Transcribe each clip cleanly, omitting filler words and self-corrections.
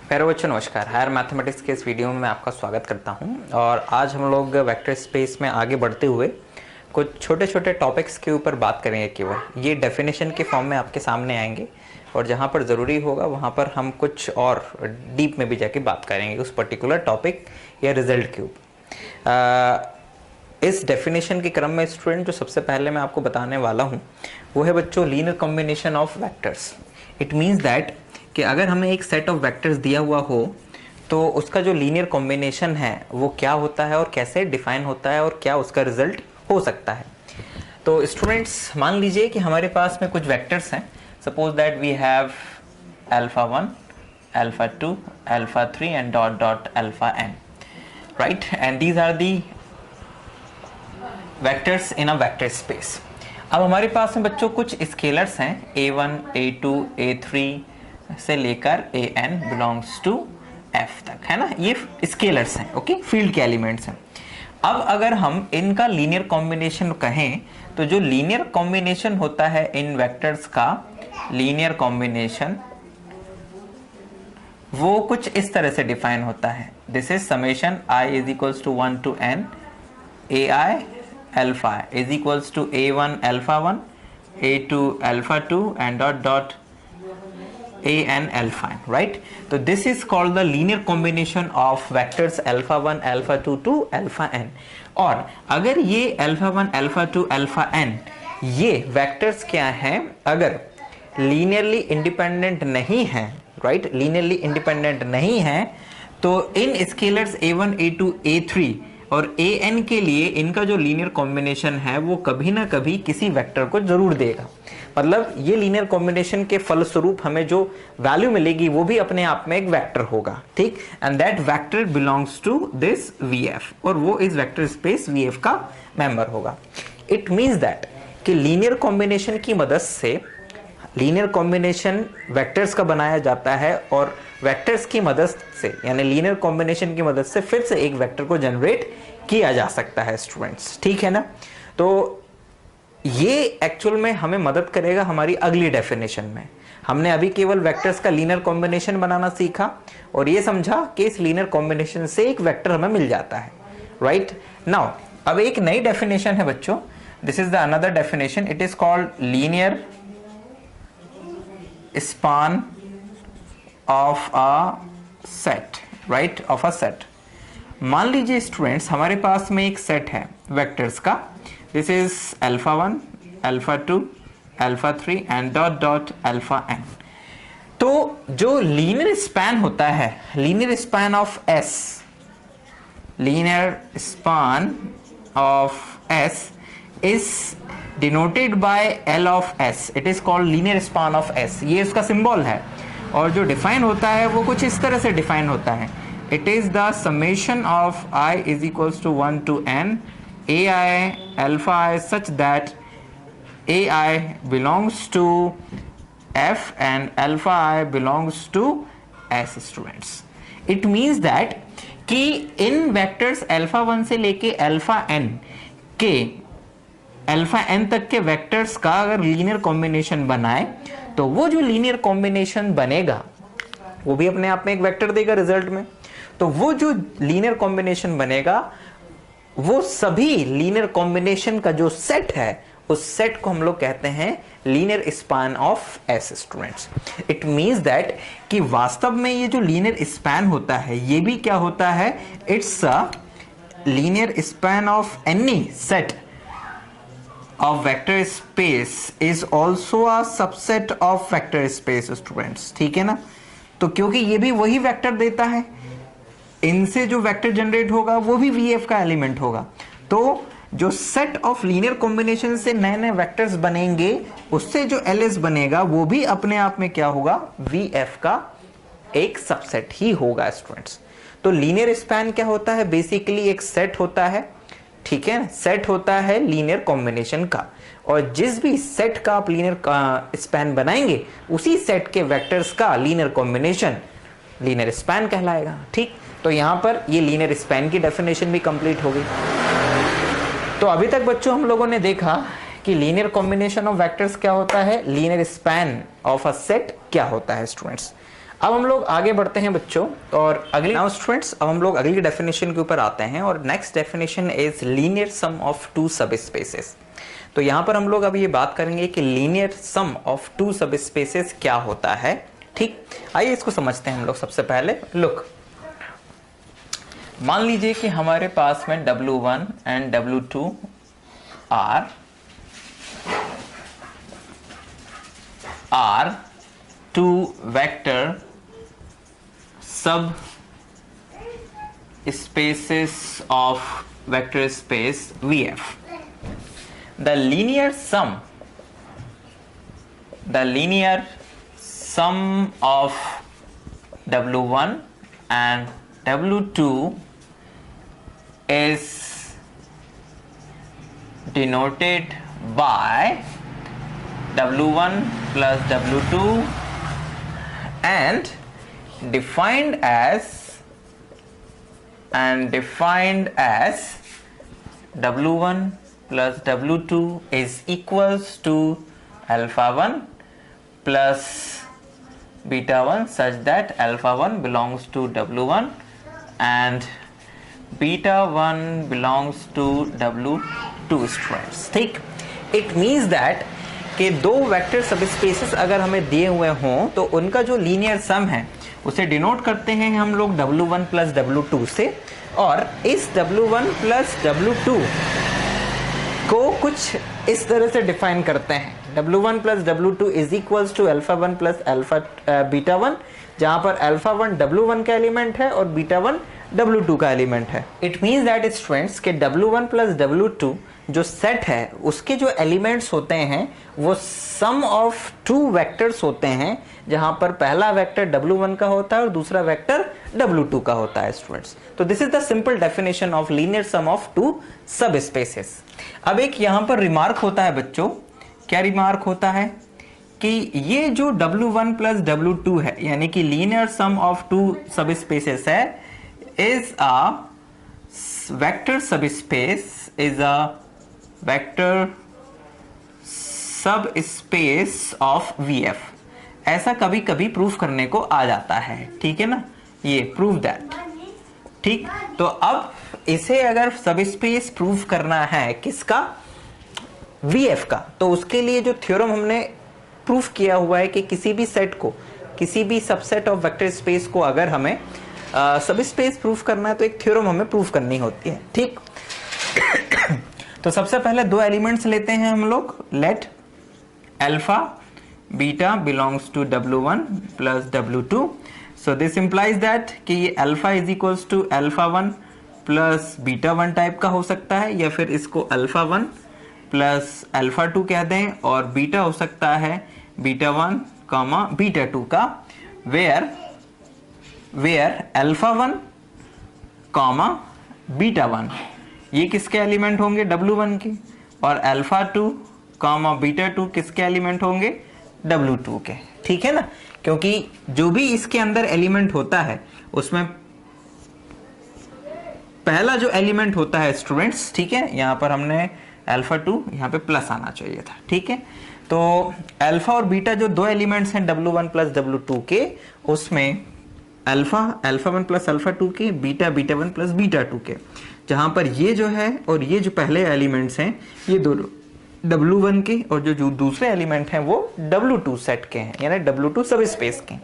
प्यारे बच्चों नमस्कार। हायर मैथमेटिक्स के इस वीडियो में मैं आपका स्वागत करता हूं और आज हम लोग वेक्टर स्पेस में आगे बढ़ते हुए कुछ छोटे छोटे टॉपिक्स के ऊपर बात करेंगे। केवल ये डेफिनेशन के फॉर्म में आपके सामने आएंगे और जहां पर ज़रूरी होगा वहां पर हम कुछ और डीप में भी जाके बात करेंगे उस पर्टिकुलर टॉपिक या रिजल्ट के ऊपर। इस डेफिनेशन के क्रम में स्टूडेंट जो सबसे पहले मैं आपको बताने वाला हूँ वो है बच्चों linear combination of vectors. It means that कि अगर हमें एक सेट ऑफ वेक्टर्स दिया हुआ हो तो उसका जो लीनियर कॉम्बिनेशन है वो क्या होता है और कैसे डिफाइन होता है और क्या उसका रिजल्ट हो सकता है। तो स्टूडेंट्स मान लीजिए कि हमारे पास में कुछ वेक्टर्स हैं। Suppose that we have α1, α2, α3 and dot dot αn, right, and these are the vectors in a vector space. अब हमारे पास में बच्चों कुछ स्केलर्स हैं a1, a2, a3 से लेकर an बिलोंग्स टू f तक, है ना। ये स्केलर्स हैं, ओके, फील्ड के एलिमेंट्स हैं। अब अगर हम इनका लीनियर कॉम्बिनेशन कहें तो जो लीनियर कॉम्बिनेशन होता है इन वेक्टर्स का लीनियर कॉम्बिनेशन वो कुछ इस तरह से डिफाइन होता है। This is summation i is equals to 1 to n ai alpha is equals to a1 alpha1, a2 alpha2 and dot dot an alpha n, right? So this is called the linear combination of vectors alpha1 alpha2 to alpha n। और अगर ये alpha1 alpha2 alpha n ये vectors क्या हैं, अगर linearly independent नहीं है, right, linearly independent नहीं है तो इन scalars a1 a2 a3 और an के लिए इनका जो लीनियर कॉम्बिनेशन है वो कभी ना कभी किसी वेक्टर को जरूर देगा। मतलब ये लीनियर कॉम्बिनेशन के फलस्वरूप हमें जो वैल्यू मिलेगी वो भी अपने आप में एक वेक्टर होगा, ठीक, and that vector belongs to this vf और वो इस वेक्टर स्पेस vf का मेंबर होगा। इट मींस दैट कि लीनियर कॉम्बिनेशन की मदद से लीनियर कॉम्बिनेशन वेक्टर्स का बनाया जाता है और वेक्टर्स की मदद से यानी लीनियर कॉम्बिनेशन की मदद से फिर से एक वेक्टर को जनरेट किया जा सकता है स्टूडेंट्स, ठीक है ना। तो ये एक्चुअल में हमें मदद करेगा हमारी अगली डेफिनेशन में। हमने अभी केवल वेक्टर्स का लीनियर कॉम्बिनेशन बनाना सीखा और ये समझा कि इस लीनियर कॉम्बिनेशन से एक वेक्टर हमें मिल जाता है, राइट। नाउ अब एक नई डेफिनेशन है बच्चों, this is the another definition, it is called linear span of a set, right, of a set। मान लीजिए स्टूडेंट्स हमारे पास में एक सेट है वेक्टर्स का, this is α1 α2 α3 and dot dot αn। तो जो लीनियर स्पैन होता है, linear span of s, linear span of s is denoted by L of s, it is called linear span of s। ये इसका symbol है और जो डिफाइन होता है वो कुछ इस तरह से डिफाइन होता है, it is the summation of I is equals to 1 to n ai alpha I such that ai belongs to f and alpha I belongs to s students। it means that कि इन vectors alpha 1 से लेके alpha n के alpha n तक के vectors का अगर linear combination बनाए तो वो जो लीनियर कॉम्बिनेशन बनेगा वो भी अपने आप में एक वेक्टर देगा रिजल्ट में। तो वो जो लीनियर कॉम्बिनेशन बनेगा वो सभी लीनियर कॉम्बिनेशन का जो सेट है उस सेट को हम लोग कहते हैं linear span of S students. It means that कि वास्तव में ये जो लीनियर स्पैन होता है ये भी क्या होता है, it's a linear span of any set of vector space is also a subset of vector space students, ठीक है ना। तो क्योंकि ये भी वही वेक्टर देता है, इनसे जो वेक्टर जनरेट होगा वो भी vf का एलिमेंट होगा। तो जो सेट ऑफ लीनियर कॉम्बिनेशन से नए नए वेक्टर्स बनेंगे उससे जो ls बनेगा वो भी अपने आप में क्या होगा, vf का एक सबसेट ही होगा स्टूडेंट्स। तो लीनियर स्पैन क्या होता है, बेसिकली एक सेट होता है, ठीक है, सेट होता है लीनियर कॉम्बिनेशन का और जिस भी सेट का आप लीनियर स्पैन बनाएंगे उसी सेट के वेक्टर्स का लीनियर कॉम्बिनेशन लीनियर स्पैन कहलाएगा, ठीक। तो यहां पर ये लीनियर स्पैन की डेफिनेशन भी कंप्लीट हो गई। तो अभी तक बच्चों हम लोगों ने देखा कि लीनियर कॉम्बिनेशन ऑफ वेक्टर्स क्या होता है, linear span of a set क्या होता है स्टूडेंट्स। अब हम लोग आगे बढ़ते हैं बच्चों, और अगली नाउ स्टूडेंट्स अब हम लोग अगली डेफिनेशन के ऊपर आते हैं, और next definition is linear sum of two सब स्पेसेस। तो यहां पर हम लोग अब ये बात करेंगे कि लीनियर सम ऑफ टू सब स्पेसेस क्या होता है। ठीक, आइए इसको समझते हैं हम लोग। सबसे पहले लुक, मान लीजिए कि हमारे पास में W1 and W2 are two vector sub spaces of vector space VF. The linear sum of W1 and W2 is denoted by W1 plus W2 and defined as W1 plus W2 is equals to alpha 1 plus beta 1 such that alpha 1 belongs to W1 and beta 1 belongs to W2 students। ठीक, it means that कि दो vector subspaces अगर हमें दिए हुए हों तो उनका जो लीनियर सम है उसे डिनोट करते हैं हम लोग W1 प्लस W2 से, और इस W1 प्लस W2 को कुछ इस तरह से डिफाइन करते हैं। W1 plus W2 is equals to alpha 1 plus alpha beta 1, जहां पर अल्फा 1 W1 का एलिमेंट है और बीटा 1 W2 का एलिमेंट है। इट मीन्स दैट स्टूडेंट्स के W1 प्लस W2 जो सेट है उसके जो एलिमेंट्स होते हैं वो सम ऑफ टू वेक्टर्स होते हैं, जहां पर पहला वेक्टर W1 का होता है और दूसरा वेक्टर W2 का होता है स्टूडेंट्स। तो this is the simple definition of linear sum of two सब स्पेसेस। अब एक यहां पर रिमार्क होता है बच्चों, क्या रिमार्क होता है कि ये जो W1 प्लस W2 है यानी कि लीनियर सम ऑफ टू सब स्पेसेस है is a vector sub space, is a vector sub space of VF। ऐसा कभी कभी प्रूफ करने को आ जाता है, ठीक है ना, ये प्रूव दैट। ठीक, तो अब इसे अगर सब स्पेस प्रूफ करना है किसका, VF का, तो उसके लिए जो थ्योरम हमने प्रूफ किया हुआ है कि किसी भी सेट को, किसी भी सबसेट ऑफ वेक्टर स्पेस को अगर हमें सब स्पेस प्रूफ करना है तो एक थ्योरम हमें प्रूफ करनी होती है। ठीक, तो सबसे पहले दो एलिमेंट्स लेते हैं हम लोग, let alpha beta belongs to W1 plus W2। So this implies that कि ये alpha is equals to alpha 1 plus beta 1 type का हो सकता है, या फिर इसको अल्फा 1 प्लस अल्फा 2 कह दें, और बीटा हो सकता है बीटा 1 कॉमा बीटा 2 का, वेयर अल्फा 1 कॉमा बीटा 1 ये किसके एलिमेंट होंगे, W1 के, और अल्फा 2 कॉमा बीटा 2 किसके एलिमेंट होंगे, W2 के। ठीक है ना, क्योंकि जो भी इसके अंदर एलिमेंट होता है उसमें पहला जो एलिमेंट होता है स्टूडेंट्स, ठीक है, यहां पर हमने अल्फा 2 यहां पे प्लस आना चाहिए था। ठीक है, तो अल्फा और बीटा जो दो एलिमेंट्स हैं W1 प्लस W2 के, उसमें अल्फा 1 प्लस अल्फा 2 के, बीटा 1 प्लस बीटा 2 के, जहां पर ये जो है और ये जो पहले एलिमेंट्स हैं ये दोनों W1 के, और जो दूसरे एलिमेंट हैं वो W2 सेट के हैं, यानी W2 सब स्पेस के,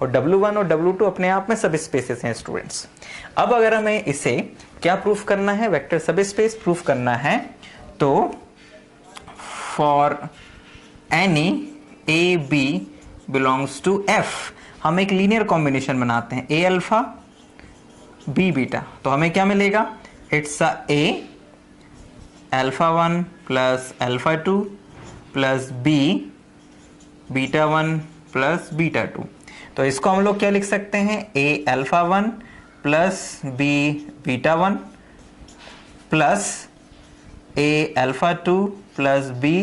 और W1 और W2 अपने आप में सब स्पेसेस हैं स्टूडेंट्स। अब अगर हमें इसे क्या प्रूफ करना है, वेक्टर सब स्पेस प्रूफ करना है, तो for any AB belongs to F हम एक लीनियर कॉम्बिनेशन बनाते हैं, A अल्फा B बीटा, तो हमें क्या मिलेगा, it's A alpha 1 plus alpha 2 plus B beta 1 plus beta 2। तो इसको हम लोग क्या लिख सकते हैं, A alpha 1 plus B beta 1 plus A alpha 2 plus B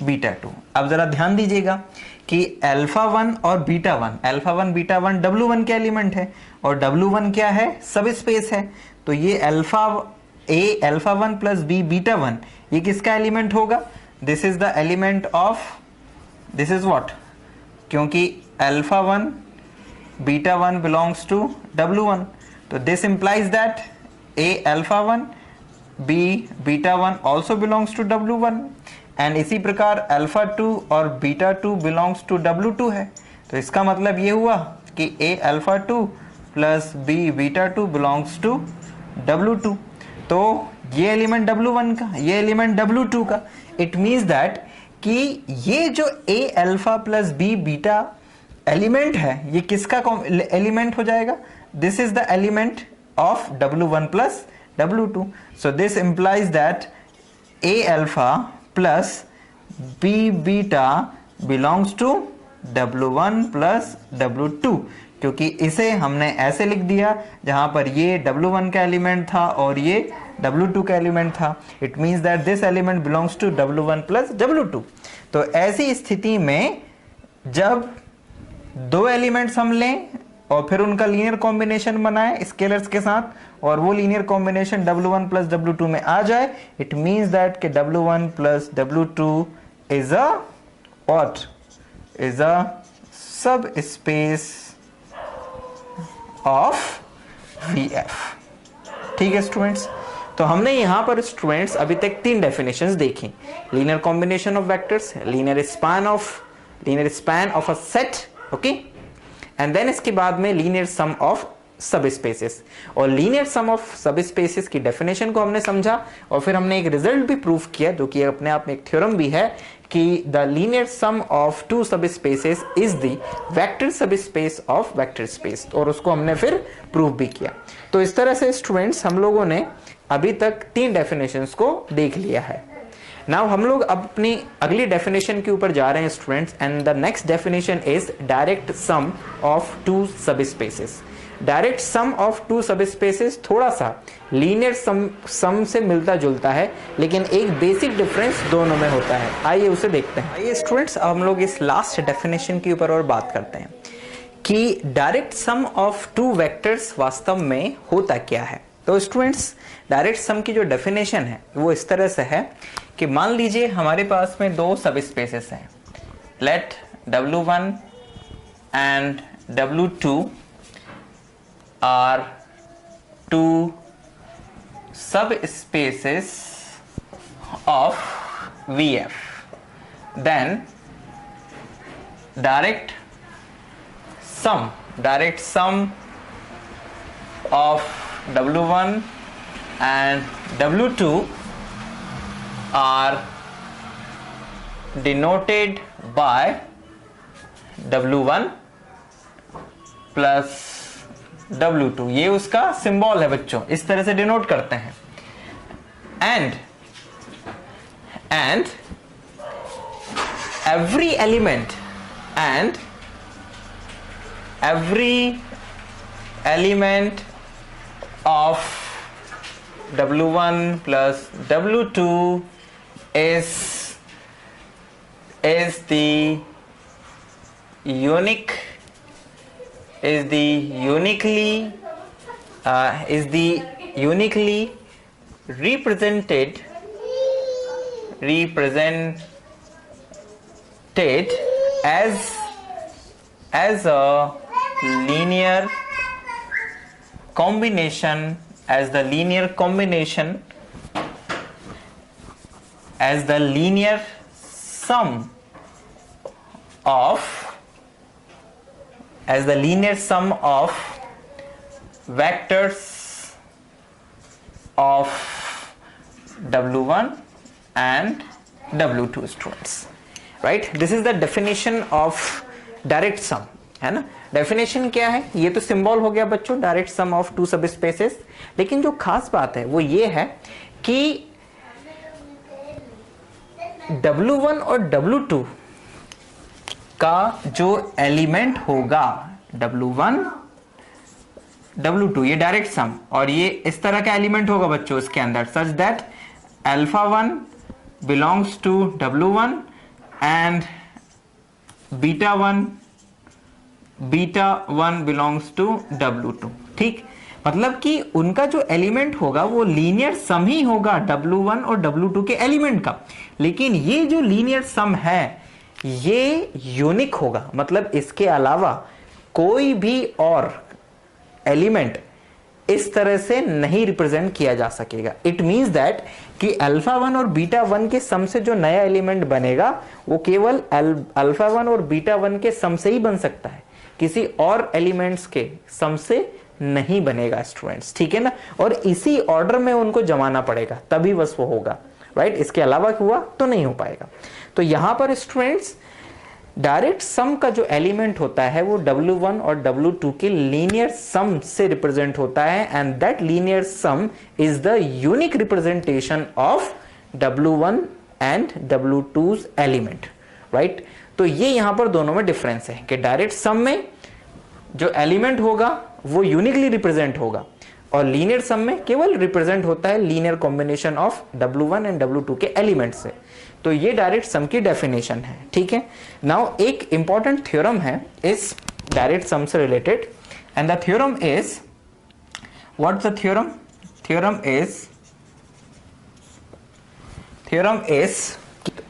beta 2। अब जरा ध्यान दीजिएगा कि अल्फा 1 और बीटा 1, अल्फा 1 बीटा 1 W1 के एलिमेंट है, और W1 क्या है, सब स्पेस है, तो ये A alpha 1 plus B beta 1 ये किसका एलिमेंट होगा, this is the element of, this is what, क्योंकि alpha 1 beta 1 belongs to W1, तो this implies that A alpha 1 B beta 1 also belongs to W1 and इसी प्रकार alpha 2 और beta 2 belongs to W2 है। तो इसका मतलब ये हुआ कि A alpha 2 plus B beta 2 belongs to W2, तो ये एलिमेंट W1 का, ये एलिमेंट W2 का। इट मीन्स दैट कि ये जो A alpha plus B beta element है, ये किसका एलिमेंट हो जाएगा? This is the element of W1 plus W2. So this implies that A alpha plus B beta belongs to W1 plus W2, क्योंकि इसे हमने ऐसे लिख दिया जहां पर ये W1 का एलिमेंट था और ये W2 का एलिमेंट था। It means that this element belongs to W1 plus W2. तो ऐसी स्थिति में जब दो एलिमेंट्स हम लें और फिर उनका लीनियर कॉम्बिनेशन बनाए स्केलर्स के साथ और वो linear combination W1 plus W2 में आ जाए, इट मीन्स दैट कि W1 plus W2 is a what? Is a सब स्पेस ऑफ VF। ठीक है स्टूडेंट्स, तो हमने यहां पर स्टूडेंट्स अभी तक तीन डेफिनेशंस देखी, linear combination of vectors, linear span of a set, okay, and then इसके बाद में linear sum of sub spaces, और linear sum of sub spaces की डेफिनेशन को हमने समझा और फिर हमने एक रिजल्ट भी प्रूफ किया जो कि अपने आप में एक थ्योरम भी है कि the linear sum of two सब spaces is the vector sub space of vector space, और उसको हमने फिर प्रूफ भी किया। तो इस तरह से स्टूडेंट्स हम लोगों ने अभी तक तीन डेफिनेशंस को देख लिया है। नाउ हम लोग अपनी अगली डेफिनेशन के ऊपर जा रहे हैं students, and the next definition is direct sum of two सब spaces. Direct sum of two सब स्पेसेस थोड़ा सा लीनियर सम से मिलता जुलता है, लेकिन एक बेसिक डिफरेंस दोनों में होता है। आइए उसे देखते हैं। आइए स्टूडेंट्स, अब हम लोग इस लास्ट डेफिनेशन के ऊपर और बात करते हैं कि direct sum of two vectors वास्तव में होता क्या है। तो स्टूडेंट्स, डायरेक्ट सम की जो डेफिनेशन है वो इस तरह से है कि मान लीजिए हमारे पास में दो सब स्पेसेस हैं, let W1 and W2 are two subspaces of VF, then direct sum of W1 and W2 are denoted by W1 plus W2, ये उसका सिंबल है बच्चों, इस तरह से डिनोट करते हैं। And every element of W1 plus W2 is the uniquely represented as a linear combination, as the linear sum of vectors of W1 and W2 students, right? This is the definition of direct sum, है ना। Definition क्या है? ये तो symbol हो गया बच्चों, direct sum of two सब स्पेसेस, लेकिन जो खास बात है वो ये है कि W1 और W2 का जो एलिमेंट होगा, W1 W2 ये डायरेक्ट सम, और ये इस तरह का एलिमेंट होगा बच्चों इसके अंदर, such that alpha 1 belongs to W1 and beta 1 belongs to W2। ठीक, मतलब कि उनका जो एलिमेंट होगा वो लीनियर सम ही होगा W1 और W2 के एलिमेंट का, लेकिन ये जो लीनियर सम है ये यूनिक होगा, मतलब इसके अलावा कोई भी और एलिमेंट इस तरह से नहीं रिप्रेजेंट किया जा सकेगा। इट मींस दैट कि अल्फा 1 और बीटा 1 के सम से जो नया एलिमेंट बनेगा वो केवल अल्फा 1 और बीटा 1 के सम से ही बन सकता है, किसी और एलिमेंट्स के सम से नहीं बनेगा स्टूडेंट्स, ठीक है ना। और इसी ऑर्डर में उनको जमाना पड़ेगा तभी बस वो होगा, राइट। इसके अलावा हुआ तो नहीं हो पाएगा। तो यहां पर स्टूडेंट्स डायरेक्ट सम का जो एलिमेंट होता है वो W1 और W2 के लीनियर सम से रिप्रेजेंट होता है, and that linear some is the unique representation of W1 and W2's element, right. तो ये यहां पर दोनों में डिफरेंस है कि डायरेक्ट सम में जो एलिमेंट होगा वो यूनिकली रिप्रेजेंट होगा, और लीनियर सम में केवल रिप्रेजेंट होता है linear combination of W1 and W2 के एलिमेंट से। तो ये डायरेक्ट सम की डेफिनेशन है, ठीक है। नाउ एक इंपॉर्टेंट थ्योरम है इस डायरेक्ट सम से related, and the theorem is, what's the theorem? Theorem is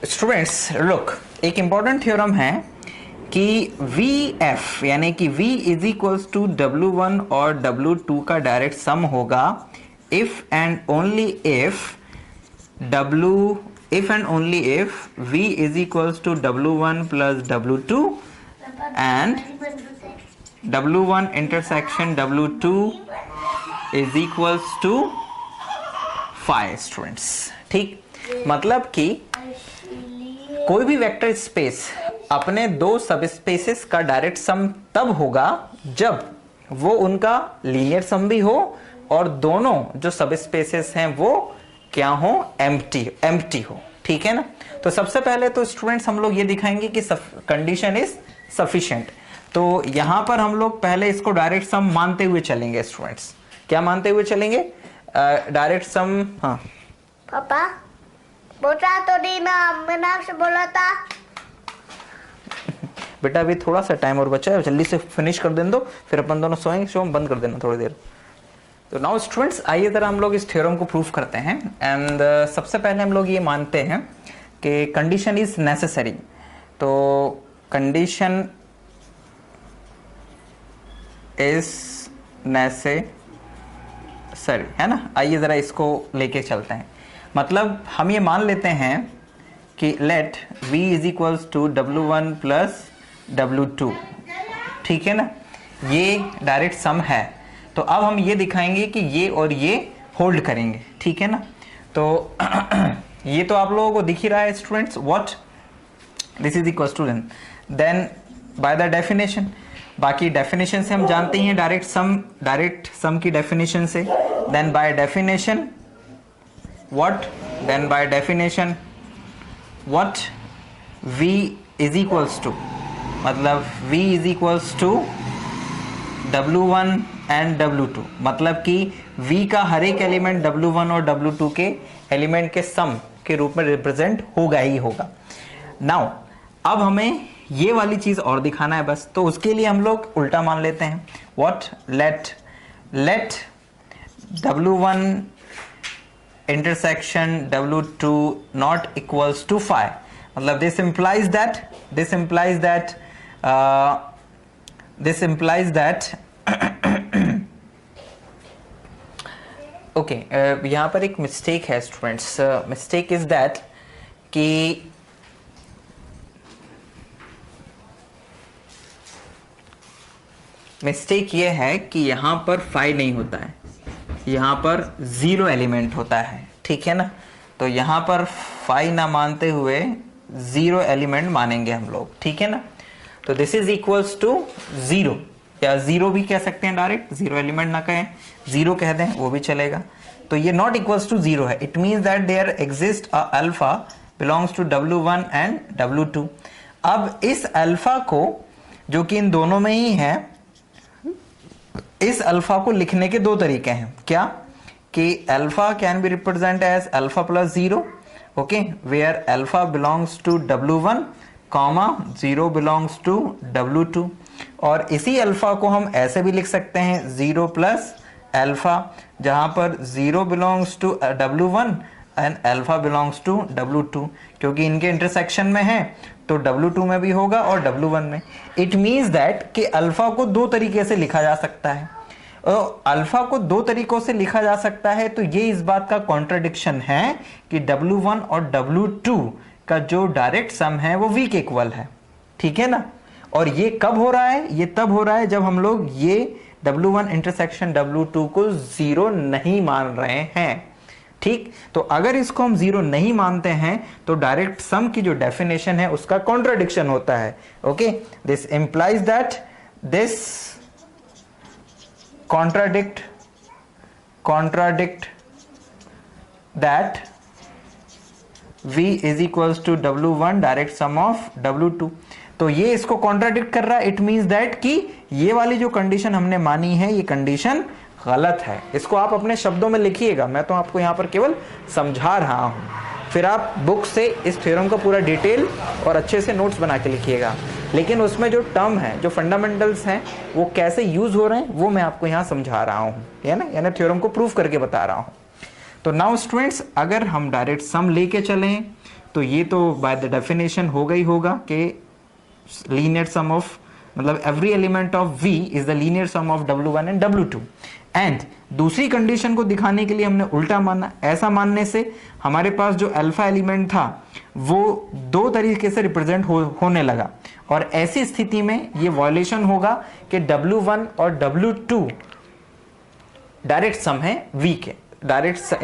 students look, एक इंपॉर्टेंट थ्योरम है कि VF यानी कि V is equals to W1 और W2 का डायरेक्ट सम होगा if and only if V is equals to W1 plus W2 and W1 intersection W2 is equals to 5 students, ठीक। मतलब कि कोई भी वेक्टर स्पेस अपने दो सब स्पेसेस का डायरेक्ट सम तब होगा जब वो उनका लीनियर सम भी हो और दोनों जो सब स्पेसेस हैं वो क्या हो? एम्प्टी हो, ठीक है ना। तो सबसे पहले तो स्टूडेंट्स हम लोग ये दिखाएंगे कि कंडीशन इज सफिशिएंट। तो यहां पर हम लोग पहले इसको डायरेक्ट सम मानते हुए चलेंगे स्टूडेंट्स। क्या मानते हुए चलेंगे? Direct sum. हाँ पापा बोला तो नहीं, मैंने आपसे बोला था। बेटा अभी थोड़ा सा टाइम और बचा है, जल्दी से फिनिश कर दें दो, फिर अपन दोनों सोएंगे। शो बंद कर देना थोड़ी देर। तो नाउ स्टूडेंट्स आइए जरा हम लोग इस थ्योरम को प्रूफ करते हैं। एंड सबसे पहले हम लोग ये मानते हैं कि कंडीशन इज नेसेसरी। तो कंडीशन इज नेसेसरी है ना। आइए जरा इसको लेके चलते हैं। मतलब हम ये मान लेते हैं कि let V is equals to W1 plus W2, ठीक है ना। ये डायरेक्ट सम है। तो अब हम ये दिखाएंगे कि ये और ये होल्ड करेंगे, ठीक है ना। तो ये तो आप लोगों को दिख ही रहा है students, what this is equal to then by the definition. बाकी डेफिनेशन से हम जानते हैं डायरेक्ट सम की डेफिनेशन से। Then by definition what? Then by definition what? V is equals to, मतलब V is equals to W1 and W2, मतलब कि V का हर एक एलिमेंट W1 और W2 के एलिमेंट के सम के रूप में रिप्रेजेंट होगा ही होगा। नाउ अब हमें ये वाली चीज और दिखाना है बस। तो उसके लिए हम लोग उल्टा मान लेते हैं। What? Let W1 intersection W2 not equals to 5, मतलब this implies that okay, यहाँ पर एक मिस्टेक है स्टूडेंट्स। मिस्टेक इज दैट कि मिस्टेक ये है कि यहाँ पर 5 नहीं होता है, यहाँ पर 0 एलिमेंट होता है, ठीक है ना। तो यहाँ पर 5 ना मानते हुए 0 एलिमेंट मानेंगे हम लोग, ठीक है ना। तो दिस इज इक्वल्स टू 0, या 0 भी कह सकते हैं डायरेक्ट, 0 एलिमेंट ना कहें, 0 कह दें वो भी चलेगा। तो ये नॉट इक्वल्स टू 0 है। It means that there exist a alpha belongs to W1 and W2। अब इस अल्फा को, जो कि इन दोनों में ही है, इस अल्फा को लिखने के 2 तरीके हैं। क्या? कि alpha can be represent as alpha plus 0, okay, where alpha belongs to W1 comma 0 belongs to W2। और इसी अल्फा को हम ऐसे भी लिख सकते हैं 0 प्लस अल्फा, जहां पर 0 belongs to W1 and alpha belongs to W2, क्योंकि इनके इंटरसेक्शन में है तो W2 में भी होगा और W1 में। इट मीन्स दैट कि अल्फा को दो तरीके से लिखा जा सकता है, और अल्फा को दो तरीकों से लिखा जा सकता है, तो ये इस बात का कॉन्ट्रडिक्शन है कि W1 और W2 का जो डायरेक्ट सम है वो V के इक्वल है, ठीक है ना। और ये कब हो रहा है? ये तब हो रहा है जब हम लोग ये W1 इंटरसेक्शन W2 को जीरो नहीं मान रहे हैं, ठीक। तो अगर इसको हम जीरो नहीं मानते हैं तो डायरेक्ट सम की जो डेफिनेशन है उसका कॉन्ट्रडिक्शन होता है। Okay, this implies that this contradict that V is equals to W1 direct sum of W2। तो ये इसको कॉन्ट्राडिक्ट कर रहा है। इट मीन्स दैट कि ये वाली जो कंडीशन हमने मानी है ये कंडीशन गलत है। इसको आप अपने शब्दों में लिखिएगा, मैं तो आपको यहां पर केवल समझा रहा हूं, फिर आप बुक से इस थ्योरम का पूरा डिटेल और अच्छे से नोट्स बना के लिखिएगा। लेकिन उसमें जो टर्म है, जो फंडामेंटल्स हैं, वो कैसे यूज हो रहे हैं वो मैं आपको यहाँ समझा रहा हूँ, है ना, यानी थ्योरम को प्रूफ करके बता रहा हूँ। तो नाउ स्टूडेंट्स, अगर हम डायरेक्ट सम लेके चलें तो ये तो बाय द डेफिनेशन होगा ही होगा कि लीनियर सम ऑफ, मतलब every element of V is the linear sum of W1 and W2। And दूसरी कंडीशन को दिखाने के लिए हमने उल्टा माना। ऐसा मानने से हमारे पास जो अल्फा एलिमेंट था वो दो तरीके से रिप्रेजेंट होने लगा, और ऐसी स्थिति में ये वायलेशन होगा कि W1 और W2 डायरेक्ट सम है V के,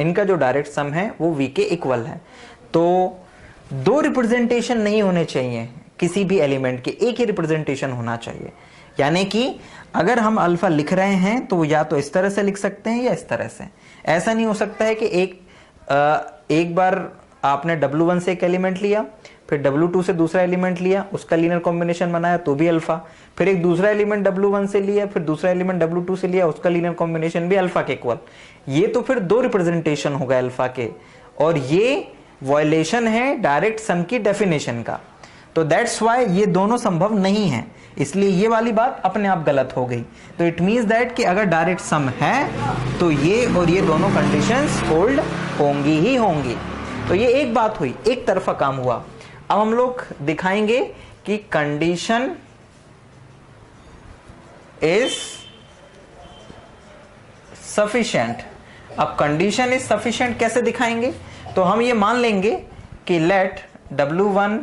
इनका जो डायरेक्ट सम है वो V के इक्वल है। तो दो रिप्रेजेंटेशन नहीं होने चाहिए किसी भी एलिमेंट के, एक ही रिप्रेजेंटेशन होना चाहिए। यानी कि अगर हम अल्फा लिख रहे हैं तो या तो इस तरह से लिख सकते हैं या इस तरह से। ऐसा नहीं हो सकता है कि एक बार आपने W1 से एक एलिमेंट लिया, फिर W2 से दूसरा एलिमेंट लिया, उसका लीनियर कॉम्बिनेशन बनाया तो भी अल्फा, फिर एक दूसरा एलिमेंट W1 से लिया, फिर दूसरा एलिमेंट W2 से लिया, उसका लीनियर कॉम्बिनेशन भी अल्फा के इक्वल। ये तो फिर दो रिप्रेजेंटेशन होगा अल्फा के, और ये वायलेशन है डायरेक्ट सम की डेफिनेशन का। तो दैट्स वाई ये दोनों संभव नहीं है, इसलिए ये वाली बात अपने आप गलत हो गई। तो इट मीन्स दैट कि अगर डायरेक्ट सम है तो ये और ये दोनों कंडीशंस होल्ड होंगी ही होंगी। तो ये एक बात हुई, एक तरफा काम हुआ। अब हम लोग दिखाएंगे कि कंडीशन इज सफिशिएंट। अब कंडीशन इज सफिशिएंट कैसे दिखाएंगे? तो हम ये मान लेंगे कि let W1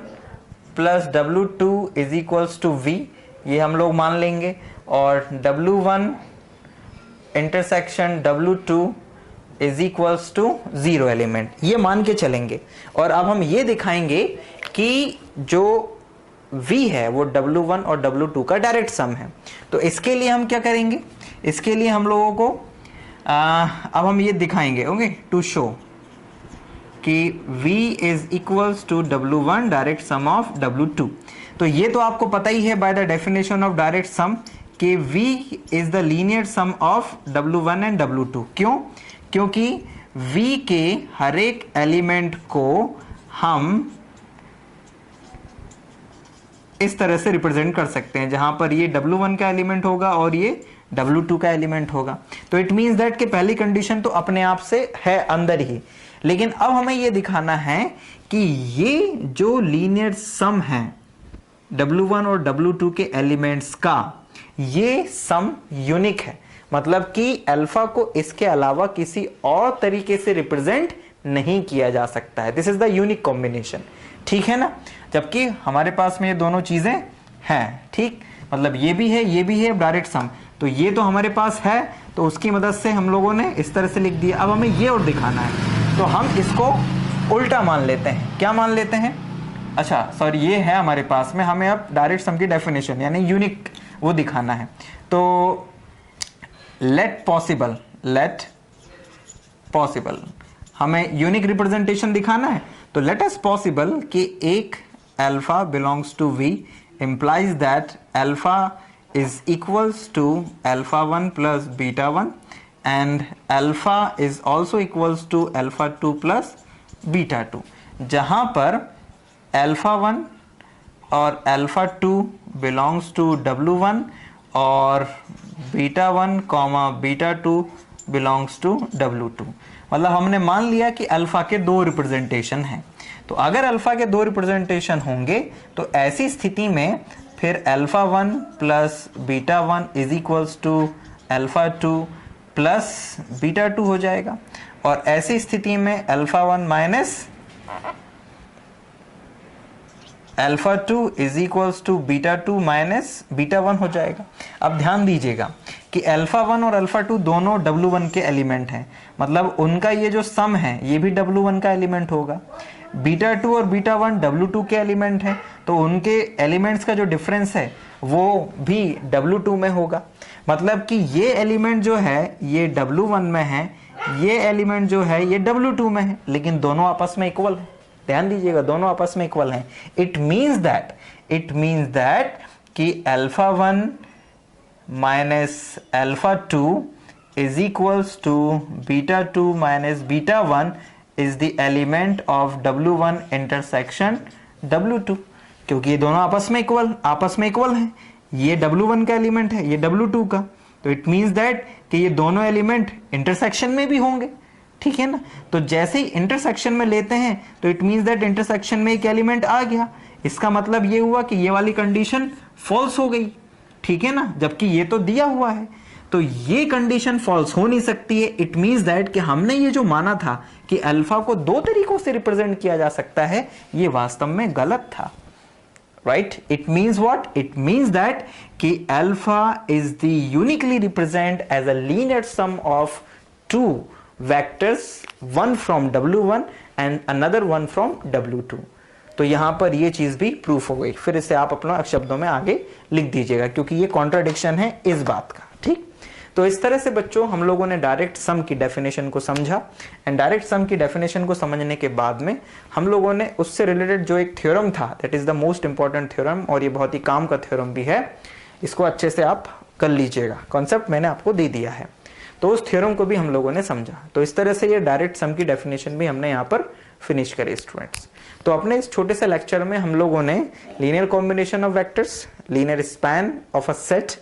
plus W2 is equals to V, ये हम लोग मान लेंगे, और W1 intersection W2 is equals to 0 element, ये मान के चलेंगे। और अब हम ये दिखाएंगे कि जो V है वो W1 और W2 का डायरेक्ट सम है। तो इसके लिए हम क्या करेंगे? इसके लिए हम लोगों को अब हम ये दिखाएंगे, ओके, टू शो कि V is equals to W1 direct sum of W2। तो ये तो आपको पता ही है by the definition of direct sum कि V is the linear sum of W1 and W2। क्यों? क्योंकि V के हर एक एलिमेंट को हम इस तरह से रिप्रेजेंट कर सकते हैं, जहां पर ये W1 का एलिमेंट होगा और ये W2 का एलिमेंट होगा। तो इट मीन्स दैट कि पहली कंडीशन तो अपने आप से है अंदर ही, लेकिन अब हमें यह दिखाना है कि ये जो लीनियर सम है W1 और W2 के एलिमेंट्स का, ये सम यूनिक है। मतलब कि अल्फा को इसके अलावा किसी और तरीके से रिप्रेजेंट नहीं किया जा सकता है। This is the unique combination, ठीक है ना। जबकि हमारे पास में ये दोनों चीजें हैं, ठीक, मतलब ये भी है, ये भी है डायरेक्ट सम। तो ये तो हमारे पास है, तो उसकी मदद से हम लोगों ने इस तरह से लिख दिया। अब हमें ये और दिखाना है, तो हम इसको उल्टा मान लेते हैं। क्या मान लेते हैं? अच्छा सॉरी, ये है हमारे पास में, हमें अब डायरेक्ट सम की डेफिनेशन यानी यूनिक वो दिखाना है। तो लेट पॉसिबल हमें यूनिक रिप्रेजेंटेशन दिखाना है। तो लेट अस पॉसिबल कि एक alpha belongs to V implies that alpha is equals to alpha 1 plus beta 1 and alpha is also equals to alpha 2 plus beta 2, जहां पर alpha 1 और alpha 2 belongs to W1 और beta 1 comma beta 2 belongs to W2। मतलब हमने मान लिया कि alpha के दो रिप्रेजेंटेशन हैं। तो अगर अल्फा के दो रिप्रेजेंटेशन होंगे तो ऐसी स्थिति में फिर alpha 1 plus beta 1 is equals to alpha 2 plus beta 2 हो जाएगा, और ऐसी स्थिति में alpha 1 minus alpha 2 is equals to beta 2 minus beta 1 हो जाएगा। अब ध्यान दीजिएगा कि अल्फा 1 और अल्फा 2 दोनों W1 के एलिमेंट हैं, मतलब उनका ये जो सम है ये भी W1 का एलिमेंट होगा। बीटा 2 और बीटा 1 W2 के एलिमेंट हैं, तो उनके एलिमेंट्स का जो डिफरेंस है वो भी W2 में होगा। मतलब कि ये एलिमेंट जो है ये W1 में है, ये एलिमेंट जो है ये W2 में है, लेकिन दोनों आपस में इक्वल है। ध्यान दीजिएगा, दोनों आपस में इक्वल हैं। इट मींस दैट कि alpha 1 minus alpha 2 is equals to beta 2 minus beta 1 is the element of W1 intersection W2, क्योंकि ये दोनों आपस में इक्वल हैं। ये W1 का एलिमेंट है, ये W2 का, तो इट मींस दैट कि ये दोनों एलिमेंट इंटरसेक्शन में भी होंगे, ठीक है ना। तो जैसे ही इंटरसेक्शन में लेते हैं तो इट मींस दैट इंटरसेक्शन में एक एलिमेंट आ गया, इसका मतलब ये हुआ कि ये वाली कंडीशन फॉल्स हो गई, ठीक है ना, जबकि ये तो दिया हुआ है। तो ये कंडीशन फॉल्स हो नहीं सकती है। इट मींस दैट कि हमने ये जो माना था कि अल्फा को दो तरीकों से रिप्रेजेंट किया जा सकता है, ये वास्तव में गलत था, right? It means what? It means that कि alpha is the uniquely represent as a linear sum of two vectors, one from W1 and another one from W2। तो यहां पर ये चीज भी प्रूफ हो गई। फिर इसे आप अपना शब्दों में आगे लिख दीजिएगा, क्योंकि ये कॉन्ट्राडिक्शन है इस बात का, ठीक। तो इस तरह से बच्चों हम लोगों ने डायरेक्ट सम की डेफिनेशन को समझा, एंड डायरेक्ट सम की डेफिनेशन को समझने के बाद में हम लोगों ने उससे रिलेटेड जो एक थ्योरम था, that is the most important theorem, और ये बहुत ही काम का थ्योरम भी है, इसको अच्छे से आप कर लीजिएगा। कॉन्सेप्ट मैंने आपको दे दिया है, तो उस थ्योरम को भी हम लोगों ने समझा। तो इस तरह से ये डायरेक्ट सम की डेफिनेशन भी हमने यहाँ पर फिनिश करी स्टूडेंट्स। तो अपने इस छोटे से लेक्चर में हम लोगों ने linear combination of vectors, linear span of a set,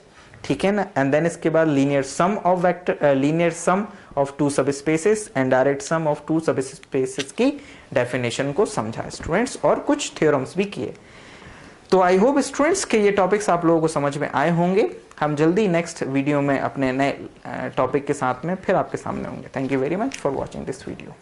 ठीक है ना, एंड देन इसके बाद linear sum of vector, linear sum of two सब spaces and direct sum of two सब स्पेसेस की डेफिनेशन को समझा स्टूडेंट्स, और कुछ थ्योरम्स भी किए। तो आई होप स्टूडेंट्स के ये टॉपिक्स आप लोगों को समझ में आए होंगे। हम जल्दी नेक्स्ट वीडियो में अपने नए टॉपिक के साथ में फिर आपके सामने होंगे। Thank you very much for watching this video.